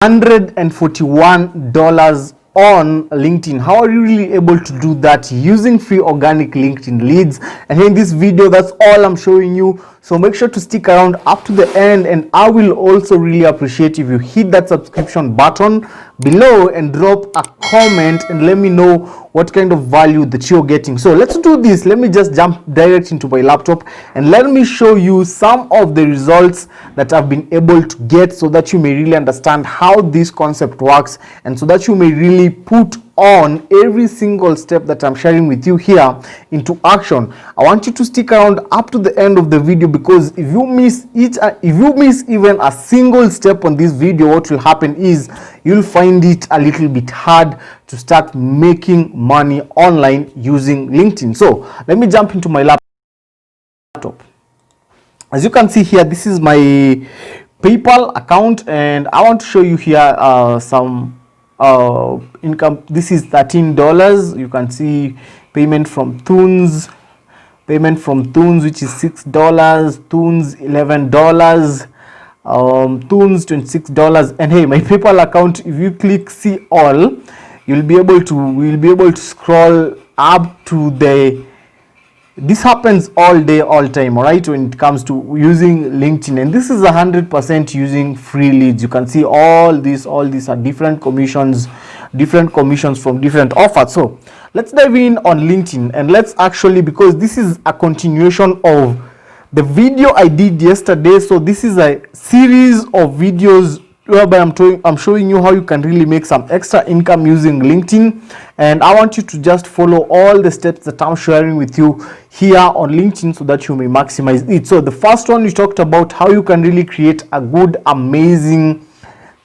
$141 on LinkedIn. How are you really able to do that using free organic LinkedIn leads? And in this video, that's all I'm showing you. So make sure to stick around up to the end, and I will also really appreciate if you hit that subscription button below and drop a comment and let me know what kind of value that you're getting. So let's do this. Let me just jump direct into my laptop and let me show you some of the results that I've been able to get, so that you may really understand how this concept works, and so that you may really put on every single step that I'm sharing with you here into action. I want you to stick around up to the end of the video, because if you miss even a single step on this video, what will happen is you'll find it a little bit hard to start making money online using LinkedIn. So let me jump into my laptop. As you can see here, this is my PayPal account, and I want to show you here some income. This is $13. You can see payment from Thunes, which is $6, Thunes $11, Thunes $26. And hey, my PayPal account, if you click see all, we'll be able to scroll up to the. This happens all day, all time, all right, when it comes to using LinkedIn. And this is 100% using free leads. You can see all these are different commissions from different offers. So let's dive in on LinkedIn, and let's actually, because this is a continuation of the video I did yesterday. So this is a series of videos whereby I'm showing you how you can really make some extra income using LinkedIn, and I want you to just follow all the steps that I'm sharing with you here on LinkedIn, so that you may maximize it. So the first one, we talked about how you can really create a good, amazing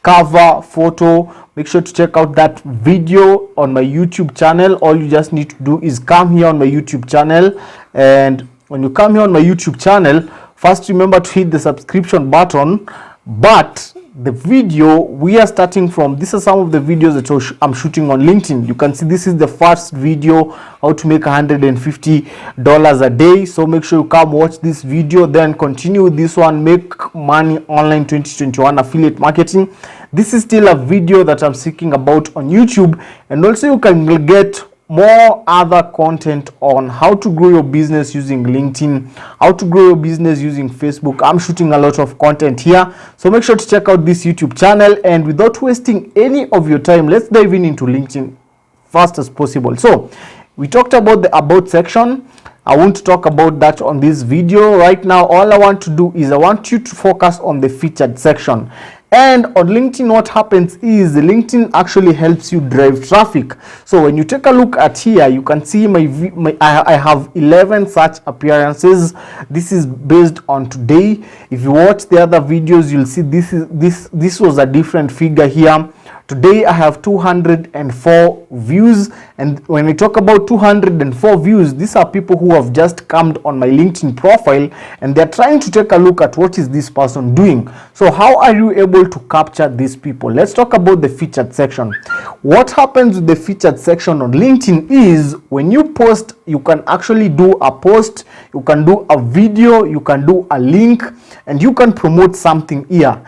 cover photo. Make sure to check out that video on my YouTube channel. All you just need to do is come here on my YouTube channel, and when you come here on my YouTube channel, first remember to hit the subscription button. But the video we are starting from, these are some of the videos that I'm shooting on LinkedIn. You can see this is the first video, how to make $150 a day. So make sure you come watch this video, then continue with this one, make money online 2021 affiliate marketing. This is still a video that I'm speaking about on YouTube, and also you can get more other content on how to grow your business using LinkedIn, how to grow your business using Facebook. I'm shooting a lot of content here, so make sure to check out this YouTube channel. And without wasting any of your time, let's dive into LinkedIn fast as possible. So we talked about the about section. I won't talk about that on this video right now. All I want to do is I want you to focus on the featured section. And on LinkedIn, what happens is LinkedIn actually helps you drive traffic. So when you take a look at here, you can see I have 11 search appearances. This is based on today. If you watch the other videos, you'll see this was a different figure here. Today I have 204 views, and when we talk about 204 views, these are people who have just come on my LinkedIn profile, and they're trying to take a look at what is this person doing. So how are you able to capture these people? Let's talk about the featured section. What happens with the featured section on LinkedIn is when you post, you can actually do a post, you can do a video, you can do a link, and you can promote something here.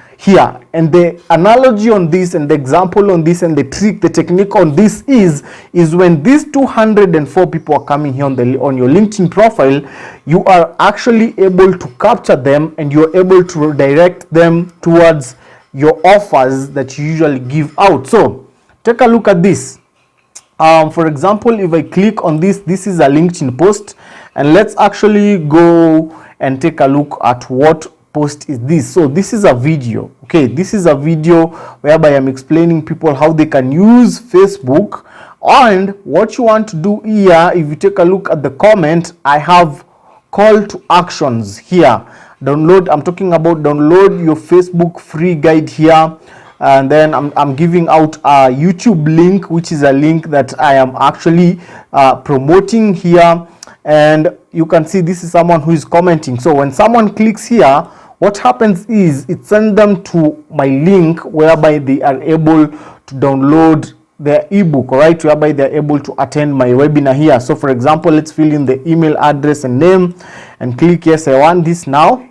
And the analogy on this, and the example on this, and the technique on this is when these 204 people are coming here on your LinkedIn profile, you are actually able to capture them, and you're able to direct them towards your offers that you usually give out. So take a look at this. For example, if I click on this is a LinkedIn post, and let's actually go and take a look at what post is this. So this is a video. Okay, this is a video whereby I'm explaining people how they can use Facebook. And what you want to do here, if you take a look at the comment, I have call to actions here. I'm talking about download your Facebook free guide here. And then I'm giving out a YouTube link, which is a link that I am actually promoting here. And you can see this is someone who is commenting. So when someone clicks here, what happens is it sends them to my link, whereby they are able to download their ebook, right, whereby they're able to attend my webinar here. So for example, let's fill in the email address and name and click yes, I want this now.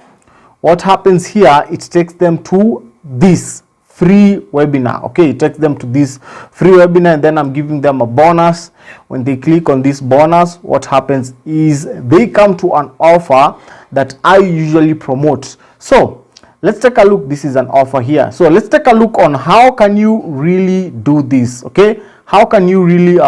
What happens here, it takes them to this free webinar. Okay, it takes them to this free webinar, and then I'm giving them a bonus. When they click on this bonus, what happens is they come to an offer that I usually promote. So let's take a look. This is an offer here. So let's take a look on how can you really do this. Okay, how can you really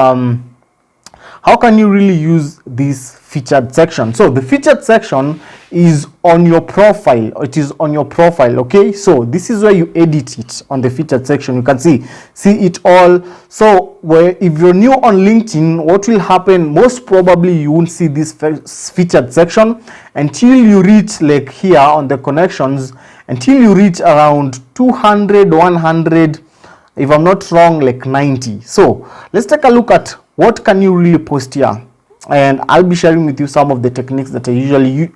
use this featured section? So the featured section is on your profile. It is on your profile. Okay, so this is where you edit it on the featured section. You can see it all. So if you're new on LinkedIn, what will happen, most probably you won't see this featured section until you reach like here on the connections, until you reach around 200, 100, if I'm not wrong, like 90. So let's take a look at what can you really post here, and I'll be sharing with you some of the techniques that I usually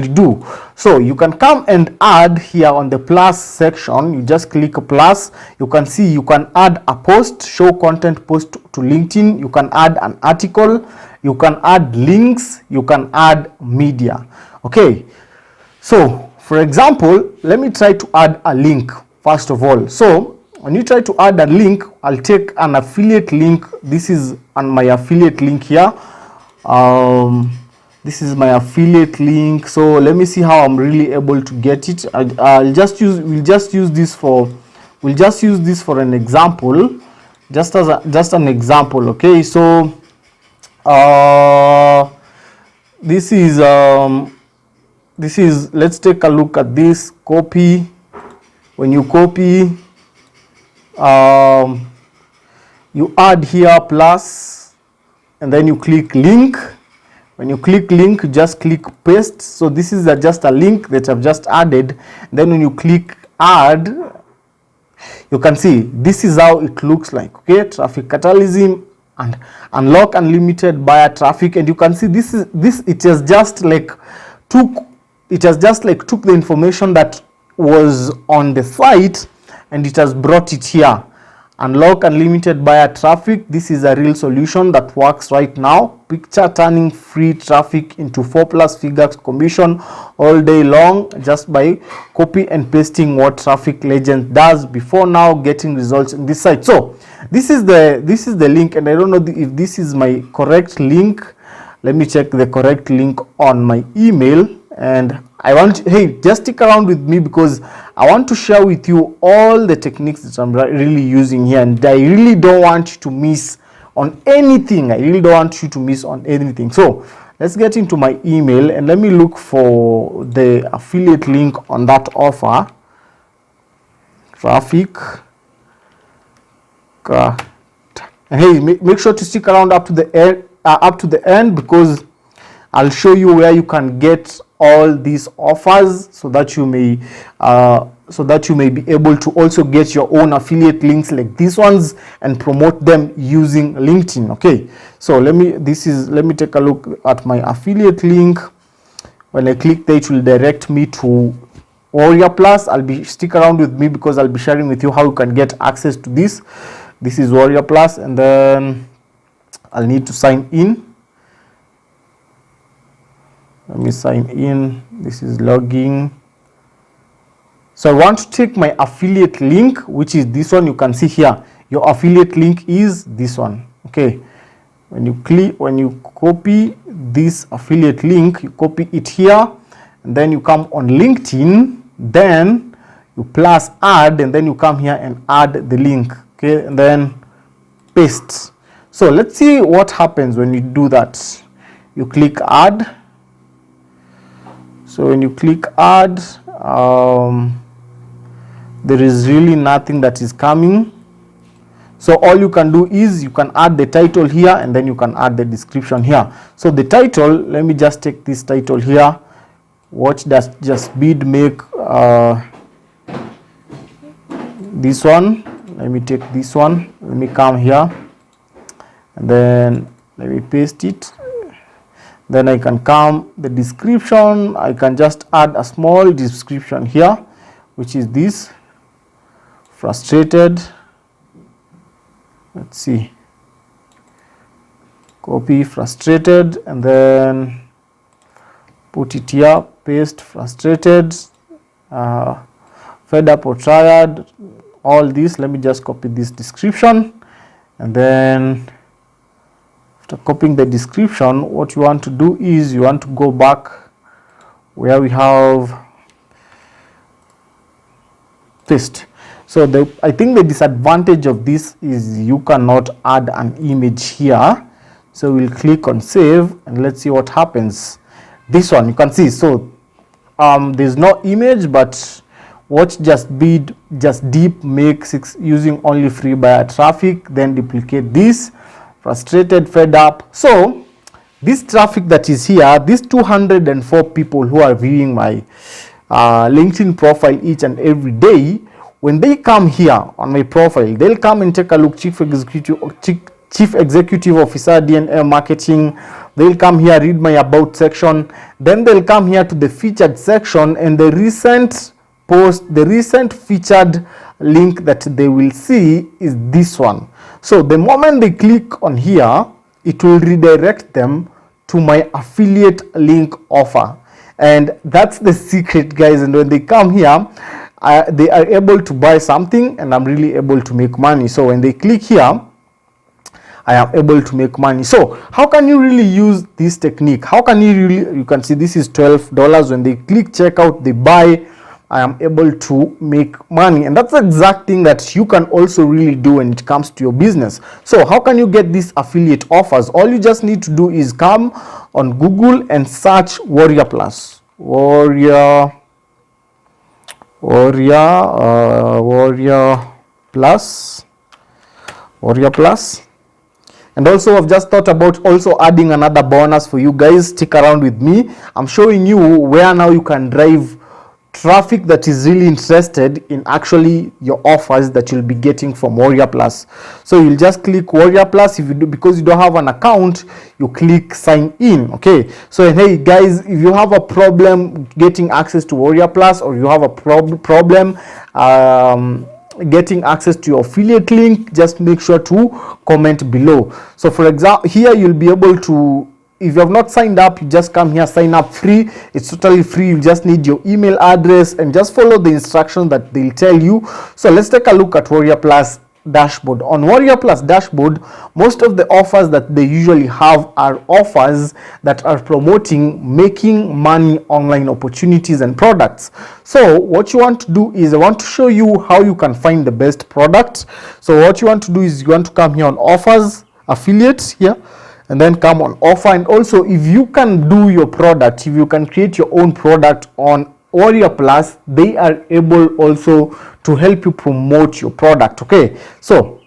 do. So you can come and add here on the plus section. You just click a plus. You can see you can add a post, show content post to LinkedIn. You can add an article. You can add links. You can add media. Okay, so for example, let me try to add a link first of all. So when you try to add a link, I'll take an affiliate link. This is on my affiliate link here. This is my affiliate link. So let me see how I'm really able to get it. We'll just use this for an example, just an example. Okay, so this is let's take a look at this. Copy. When you copy, you add here plus, and then you click link. When you click link, you just click paste. So this is just a link that I've just added. Then when you click add, you can see this is how it looks like. Okay, traffic catalysis and unlock unlimited buyer traffic, and you can see it has just like took the information that was on the site and it has brought it here. Unlock unlimited buyer traffic. This is a real solution that works right now. Picture turning free traffic into 4+ figures commission all day long just by copy and pasting what Traffic Legend does before now getting results in this site. So this is the link, and I don't know if this is my correct link. Let me check the correct link on my email. And hey, just stick around with me because I want to share with you all the techniques that I'm really using here, and I really don't want you to miss on anything. So let's get into my email and let me look for the affiliate link on that offer. Traffic. Hey, make sure to stick around up to the end because I'll show you where you can get all these offers so that you may be able to also get your own affiliate links like these ones and promote them using LinkedIn. Okay, so let me take a look at my affiliate link. When I click there, it will direct me to WarriorPlus. Stick around with me because I'll be sharing with you how you can get access to this. This is WarriorPlus, and then I'll need to sign in. Let me sign in. This is logging. So I want to take my affiliate link, which is this one. You can see here your affiliate link is this one. Okay, when you copy this affiliate link, you copy it here, and then you come on LinkedIn, then you plus add, and then you come here and add the link. Okay, and then paste. So let's see what happens when you do that. You click add. So when you click add, there is really nothing that is coming. So all you can do is you can add the title here, and then you can add the description here. So the title, let me just take this title here. What does just bid make? This one. Let me take this one. Let me come here, and then let me paste it. Then I can come the description. I can just add a small description here, which is this. Frustrated. Let's see. Copy frustrated, and then put it here. Paste frustrated. fed up or tired, all this. Let me just copy this description, and then after copying the description, what you want to do is you want to go back where we have paste. So I think the disadvantage of this is you cannot add an image here. So we'll click on save and let's see what happens. This one you can see, so there's no image, but watch just deep make 6 using only free buyer traffic, then duplicate this, frustrated, fed up. So this traffic that is here, these 204 people who are viewing my LinkedIn profile each and every day, when they come here on my profile, they'll come and take a look, Chief Executive Officer, D&M Marketing. They'll come here, read my about section. Then they'll come here to the featured section, and the recent post, the recent featured link that they will see is this one. So the moment they click on here, it will redirect them to my affiliate link offer. And that's the secret, guys. And when they come here, they are able to buy something, and I'm really able to make money. So when they click here, I am able to make money. So how can you really use this technique? How can you can see this is $12. When they click checkout, they buy, I am able to make money. And that's the exact thing that you can also really do when it comes to your business. So how can you get these affiliate offers? All you just need to do is come on Google and search WarriorPlus. WarriorPlus. And also I've just thought about also adding another bonus for you guys. Stick around with me. I'm showing you where now you can drive traffic that is really interested in actually your offers that you'll be getting from WarriorPlus. So you'll just click WarriorPlus. If you do, because you don't have an account, you click sign in. Okay, so hey guys, if you have a problem getting access to WarriorPlus, or you have a problem getting access to your affiliate link, just make sure to comment below. So for example, here you'll be able to, if you have not signed up, you just come here, sign up free. It's totally free. You just need your email address and just follow the instructions that they'll tell you. So let's take a look at WarriorPlus dashboard. On WarriorPlus dashboard, most of the offers that they usually have are offers that are promoting making money online opportunities and products. So what you want to do is I want to show you how you can find the best product. So what you want to do is you want to come here on offers, affiliates here, and then come on offer. And also, if you can do your product, if you can create your own product on WarriorPlus, they are able also to help you promote your product. Okay, so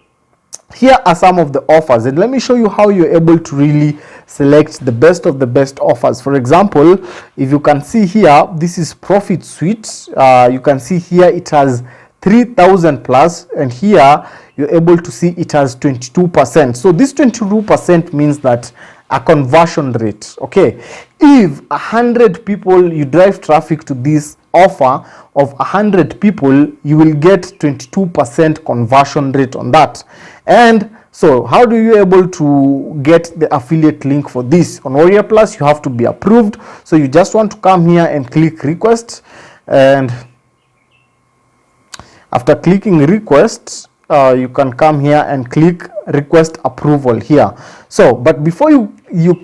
here are some of the offers, and let me show you how you're able to really select the best of the best offers. For example, if you can see here, this is Profit Suite. You can see here it has 3,000 plus, and here you're able to see it has 22%. So this 22% means that a conversion rate. Okay, if 100 people you drive traffic to this offer of 100 people, you will get 22% conversion rate on that. And so how do you able to get the affiliate link for this? On WarriorPlus, you have to be approved. So you just want to come here and click request, and after clicking request, you can come here and click request approval here. So but before you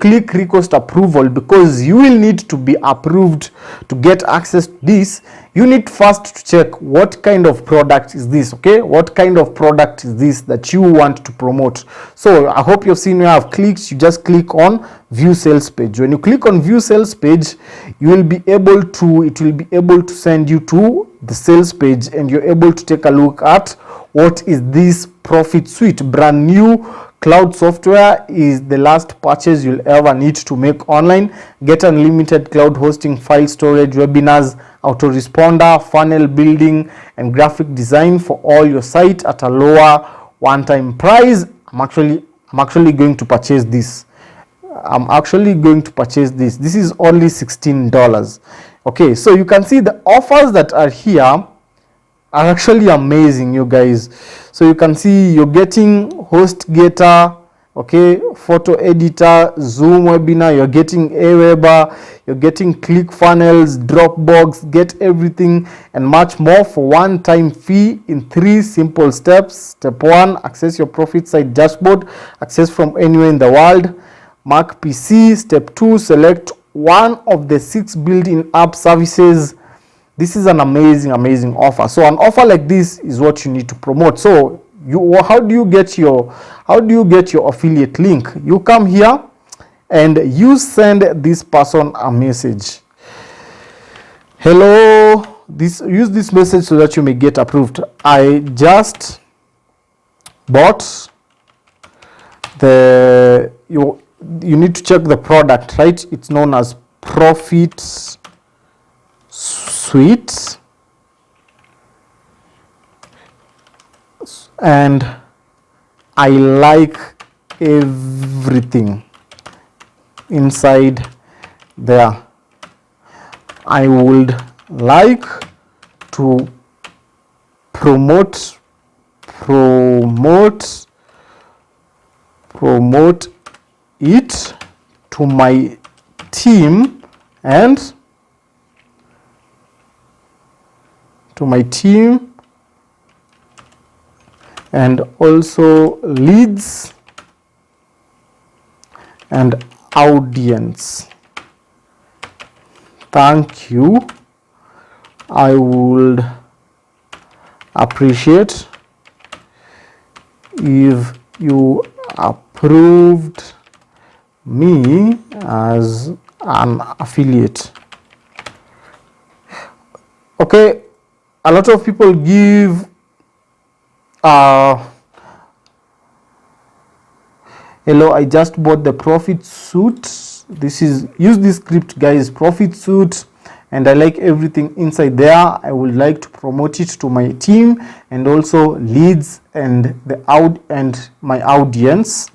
click request approval, because you will need to be approved to get access to this, you need first to check what kind of product is this. Okay, what kind of product is this that you want to promote? So I hope you've seen where I've clicked. You just click on view sales page. When you click on view sales page, you will be able to, it will be able to send you to the sales page, and you're able to take a look at what is this Profit Suite. Brand new cloud software, is the last purchase you'll ever need to make online. Get unlimited cloud hosting, file storage, webinars, autoresponder, funnel building, and graphic design for all your site at a lower one-time price. I'm actually going to purchase this. This is only $16. Okay, so you can see the offers that are here are actually amazing, you guys. So you can see you're getting HostGator, okay, photo editor, Zoom webinar, you're getting Aweber, you're getting ClickFunnels, Dropbox, get everything and much more for one-time fee in 3 simple steps. Step 1, access your profit site dashboard, access from anywhere in the world, Mac PC. Step 2, select one of the 6 built-in app services. This is an amazing offer. So an offer like this is what you need to promote. So how do you get your affiliate link? You come here and you send this person a message. Hello, use this message so that you may get approved. I just bought you need to check the product, right? It's known as Profit Suite, and I like everything inside there. I would like to promote it to my team and also leads and audience. Thank you. I would appreciate if you approved me as an affiliate. Okay, a lot of people give hello, I just bought the Profit Suite. Use this script, guys, Profit Suite, and I like everything inside there. I would like to promote it to my team and also leads and my audience.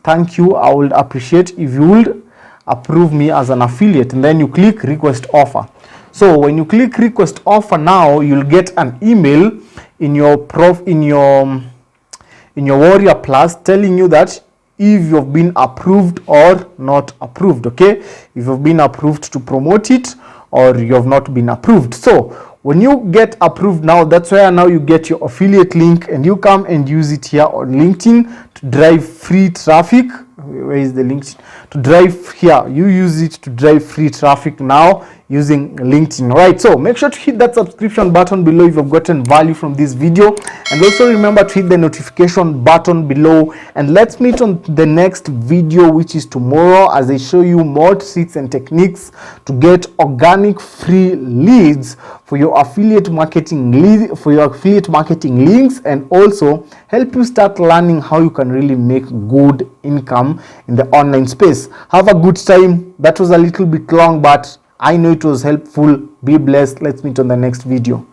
Thank you. I would appreciate if you would approve me as an affiliate, and then you click request offer. So when you click request offer, now you'll get an email in your WarriorPlus telling you that if you've been approved or not approved. Okay, if you've been approved to promote it or you have not been approved. So when you get approved, now that's where now you get your affiliate link and you come and use it here on LinkedIn to drive free traffic. Where is the LinkedIn? To drive here, you use it to drive free traffic now using LinkedIn. Right, so make sure to hit that subscription button below if you've gotten value from this video, and also remember to hit the notification button below, and let's meet on the next video, which is tomorrow, as I show you more tricks and techniques to get organic free leads for your affiliate marketing links, and also help you start learning how you can really make good income in the online space. Have a good time. That was a little bit long, but I know it was helpful. Be blessed. Let's meet on the next video.